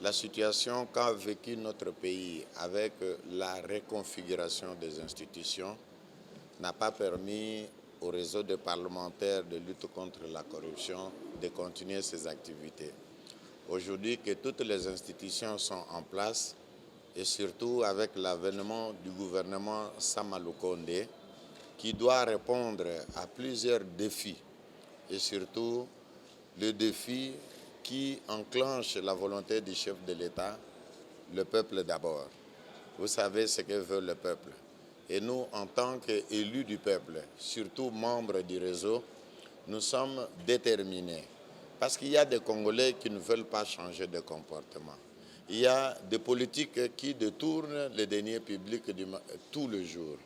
La situation qu'a vécu notre pays avec la reconfiguration des institutions n'a pas permis au réseau de parlementaires de lutte contre la corruption de continuer ses activités. Aujourd'hui que toutes les institutions sont en place et surtout avec l'avènement du gouvernement Sama Lukonde qui doit répondre à plusieurs défis et surtout le défi qui enclenche la volonté du chef de l'État, le peuple d'abord. Vous savez ce que veut le peuple. Et nous, en tant qu'élus du peuple, surtout membres du réseau, nous sommes déterminés. Parce qu'il y a des Congolais qui ne veulent pas changer de comportement. Il y a des politiques qui détournent les deniers publics tous les jours.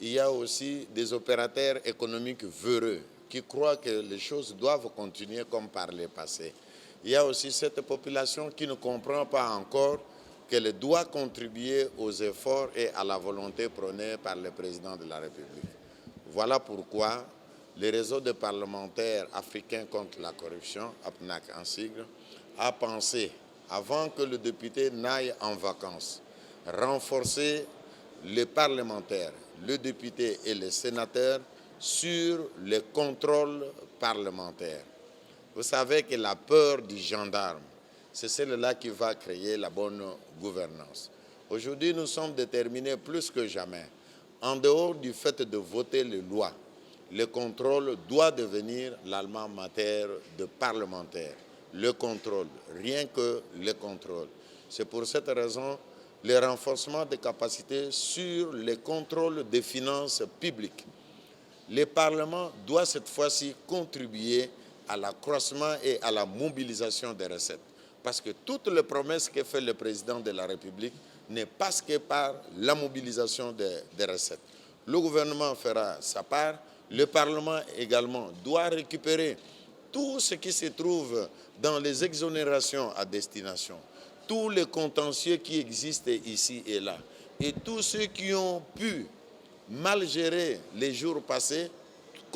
Il y a aussi des opérateurs économiques véreux qui croient que les choses doivent continuer comme par le passé. Il y a aussi cette population qui ne comprend pas encore qu'elle doit contribuer aux efforts et à la volonté prônée par le président de la République. Voilà pourquoi le réseau de parlementaires africains contre la corruption, APNAC en sigle, a pensé, avant que le député n'aille en vacances, renforcer les parlementaires, le député et les sénateurs sur les contrôles parlementaires. Vous savez que la peur du gendarme, c'est celle-là qui va créer la bonne gouvernance. Aujourd'hui, nous sommes déterminés plus que jamais. En dehors du fait de voter les lois, le contrôle doit devenir l'alma mater de parlementaires. Le contrôle, rien que le contrôle. C'est pour cette raison le renforcement des capacités sur le contrôle des finances publiques. Le Parlement doit cette fois-ci contribuer à l'accroissement et à la mobilisation des recettes. Parce que toutes les promesses que fait le président de la République n'est pas que par la mobilisation des recettes. Le gouvernement fera sa part, le Parlement également doit récupérer tout ce qui se trouve dans les exonérations à destination, tous les contentieux qui existent ici et là, et tous ceux qui ont pu mal gérer les jours passés,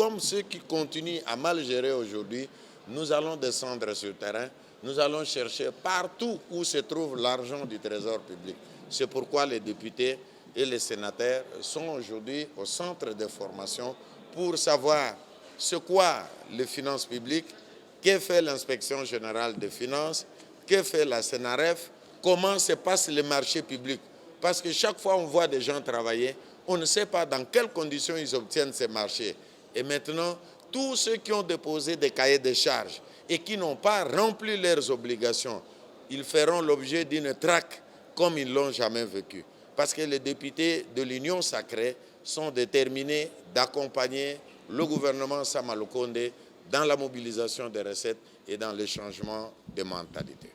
comme ceux qui continuent à mal gérer aujourd'hui, nous allons descendre sur le terrain, nous allons chercher partout où se trouve l'argent du trésor public. C'est pourquoi les députés et les sénateurs sont aujourd'hui au centre de formation pour savoir ce qu'est les finances publiques, que fait l'inspection générale des finances, que fait la CNRF, comment se passent les marchés publics. Parce que chaque fois on voit des gens travailler, on ne sait pas dans quelles conditions ils obtiennent ces marchés. Et maintenant, tous ceux qui ont déposé des cahiers de charges et qui n'ont pas rempli leurs obligations, ils feront l'objet d'une traque comme ils ne l'ont jamais vécu. Parce que les députés de l'Union sacrée sont déterminés d'accompagner le gouvernement Sama Lukonde dans la mobilisation des recettes et dans le changement de mentalité.